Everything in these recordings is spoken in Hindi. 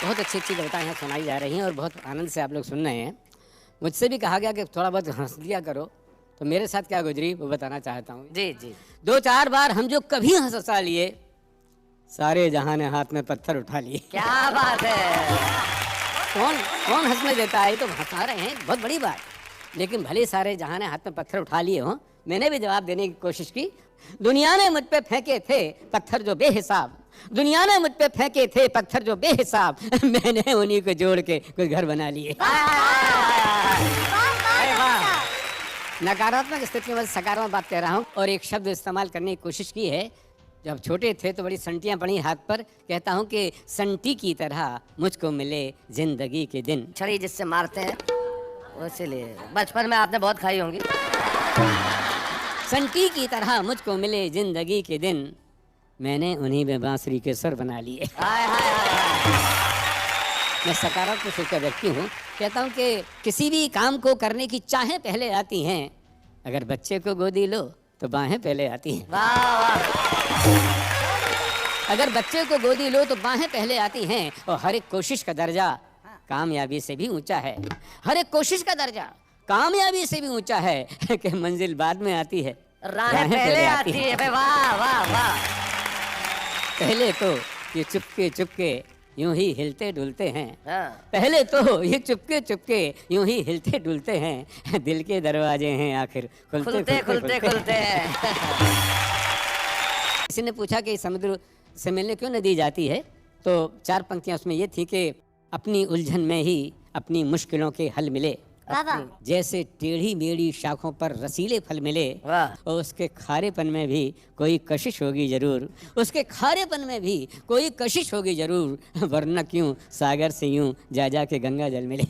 बहुत अच्छी अच्छी कविताएं यहाँ सुनाई जा रही हैं और बहुत आनंद से आप लोग सुन रहे हैं। मुझसे भी कहा गया कि थोड़ा बहुत हंस लिया करो, तो मेरे साथ क्या गुजरी वो बताना चाहता हूँ। जी जी। 2-4 बार हम जो कभी हंसा लिए, सारे जहां ने हाथ में पत्थर उठा लिए। क्या बात है। कौन कौन हंसने देता है? तो हंसा रहे हैं, बहुत बड़ी बात। लेकिन भले सारे जहां ने हाथ में पत्थर उठा लिए हों, मैंने भी जवाब देने की कोशिश की। दुनिया ने मुझ पे फेंके थे पत्थर जो बेहिसाब, दुनिया ने मुझ पे फेंके थे पत्थर जो बेहिसाब, मैंने उन्हीं को जोड़ के कुछ घर बना लिए। नकारात्मक स्थिति में सकारात्मक बात कह रहा हूँ और एक शब्द इस्तेमाल करने की कोशिश की है। जब छोटे थे तो बड़ी संटियाँ पड़ी हाथ पर, कहता हूँ कि संटी की तरह मुझको मिले जिंदगी के दिन। छड़ी जिससे मारते हैं वैसे लिए बचपन में आपने बहुत खाई होंगी। संटी की तरह मुझको मिले जिंदगी के दिन, मैंने उन्हीं में बांसुरी के स्वर बना लिए। मैं सकारात्मक सोच का व्यक्ति हूँ। कहता हूँ कि किसी भी काम को करने की चाहें पहले आती हैं, अगर बच्चे को गोदी लो तो बाहें पहले आती हैं। वाह वाह। अगर बच्चे को गोदी लो तो बाहें पहले आती हैं, और हर एक कोशिश का दर्जा कामयाबी से भी ऊंचा है। हर एक कोशिश का दर्जा कामयाबी से भी ऊंचा है कि मंजिल बाद में आती है, राहें पहले आती है। वाह वाह वाह। पहले तो ये चुपके चुपके यूं ही हिलते डुलते हैं। हाँ। पहले तो ये चुपके चुपके यूं ही हिलते डुलते हैं, दिल के दरवाजे हैं आखिर खुलते खुलते हैं। किसी ने पूछा कि समुद्र से मिलने क्यों नदी जाती है, तो 4 पंक्तियां उसमें ये थी कि अपनी उलझन में ही अपनी मुश्किलों के हल मिले, जैसे टेढ़ी मेढ़ी शाखों पर रसीले फल मिले, और उसके खारेपन में भी कोई कशिश होगी जरूर, उसके खारेपन में भी कोई कशिश होगी जरूर, वरना क्यों सागर से यूं जा जा के गंगा जल मिले।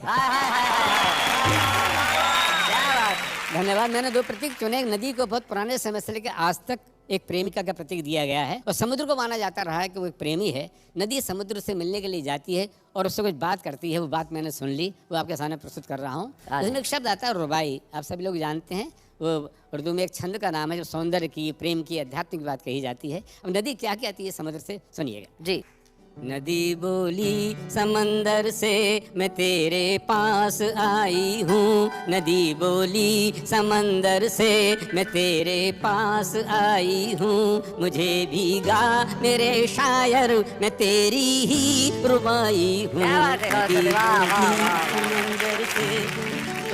धन्यवाद। मैंने 2 प्रतीक चुने। नदी को बहुत पुराने समय से लेकर आज तक एक प्रेमिका का प्रतीक दिया गया है, और समुद्र को माना जाता रहा है कि वो एक प्रेमी है। नदी समुद्र से मिलने के लिए जाती है और उससे कुछ बात करती है। वो बात मैंने सुन ली, वो आपके सामने प्रस्तुत कर रहा हूँ। उसमें एक शब्द आता है रुबाई, आप सभी लोग जानते हैं। वो उर्दू में एक छंद का नाम है जो सौंदर्य की, प्रेम की, आध्यात्मिक बात कही जाती है। अब नदी क्या कहती है समुद्र से, सुनिएगा जी। नदी बोली समंदर से मैं तेरे पास आई हूँ, नदी बोली समंदर से मैं तेरे पास आई हूँ, मुझे भीगा मेरे शायर मैं तेरी ही रुबाई हूँ। समंदर से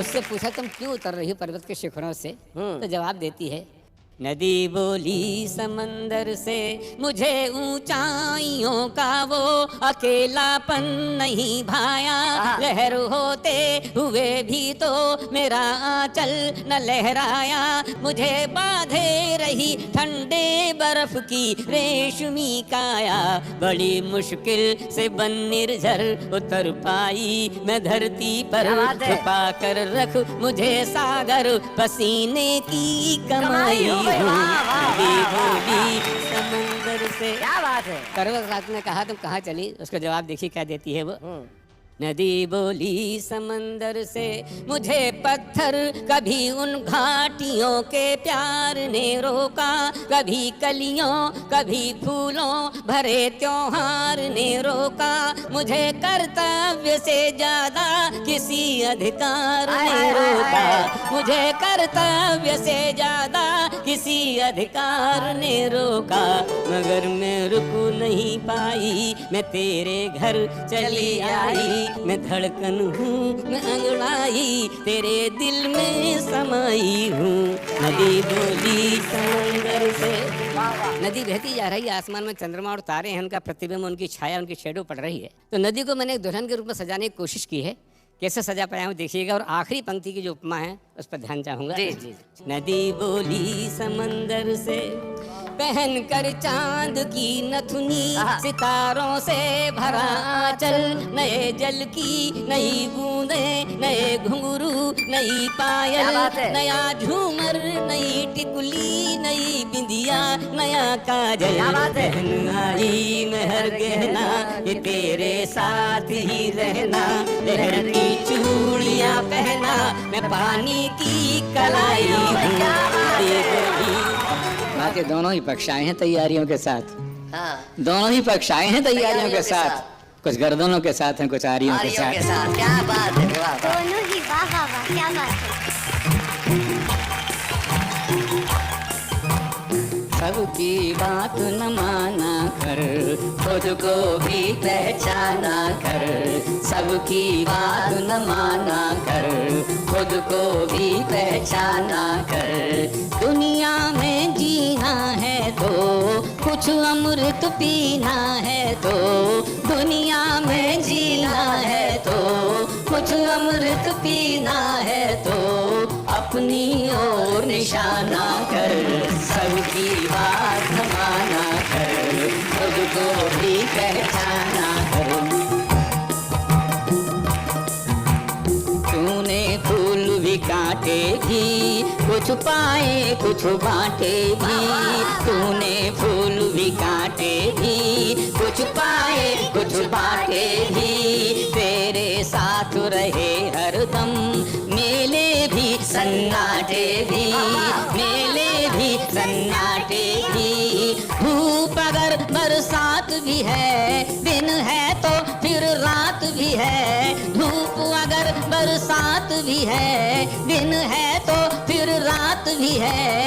उससे पूछा तुम क्यों उतर रही हो पर्वत के शिखरों से, तो जवाब देती है, नदी बोली समंदर से मुझे ऊंचाइयों का वो अकेलापन नहीं भाया, लहर होते हुए भी तो मेरा आंचल न लहराया, मुझे बांधे रही ठंडे बर्फ की रेशमी काया, बड़ी मुश्किल से बन निर्झर उतर पाई मैं धरती पर, छुपा कर रख मुझे सागर पसीने की कमाई। समंदर से। क्या बात है। पर्वत रात ने कहा तुम कहाँ चली, उसका जवाब देखिए क्या देती है वो। नदी बोली समंदर से मुझे पत्थर कभी उन घाटियों के प्यार ने रोका, कभी कलियों कभी फूलों भरे त्योहार ने रोका, मुझे कर्तव्य से ज्यादा किसी अधिकार ने रोका, मुझे कर्तव्य से ज्यादा किसी अधिकार ने रोका, मगर मैं रुक नहीं पाई मैं तेरे घर चली आई, मैं धड़कन हूँ मैं अंगड़ाई तेरे दिल में समाई हूँ, नदी बोली समंदर से। नदी बहती जा रही है, आसमान में चंद्रमा और तारे हैं, उनका प्रतिबिंब, उनकी छाया, उनकी शेडो पड़ रही है। तो नदी को मैंने एक दुल्हन के रूप में सजाने की कोशिश की है। कैसे सजा पाया हूँ देखिएगा, और आखिरी पंक्ति की जो उपमा है उस पर ध्यान चाहूंगा। जी जी। नदी बोली समंदर से पहन कर चांद की नथुनी, सितारों से भरा आंचल, नए जल की नई बूंदे, नए घुंघरू नई पायल, नया झूमर नई टिकुली, नई बिंदिया नया काजल, पहन आई मेहर गहना ये तेरे साथ ही रहना, लहर की चूड़ियाँ पहना मैं पानी की कलाई हूँ। बाकी दोनों ही पक्ष आए हैं तैयारियों के साथ, दोनों ही पक्ष आए हैं तैयारियों के साथ, कुछ गर्दनों के साथ हैं, कुछ आरियों के आरियों के साथ। साथ, क्या बात है, वाह वाह। दोनों ही, वाह वाह वाह, क्या बात है। सबकी बात न माना कर, खुद को भी पहचाना कर। सबकी बात न माना कर, खुद को भी पहचाना कर। दुनिया में जीना है तो कुछ अमृत पीना है तो, दुनिया में जीना है तो कुछ अमृत पीना है तो, अपनी ओर निशाना कर। सबकी बात न माना कर, खुद को भी पहचाना कर। तूने फूल भी काटे भी, कुछ पाए कुछ बांटे भी। तूने फूल भी काटे भी, कुछ पाए कुछ बांटे भी। तेरे साथ रहे हरदम मेले भी सन्नाटे भी, मेले भी सन्नाटे भी। धूप अगर बरसात भी है, दिन है तो फिर रात भी है। धूप अगर बरसात भी है, दिन है तो फिर रात भी है।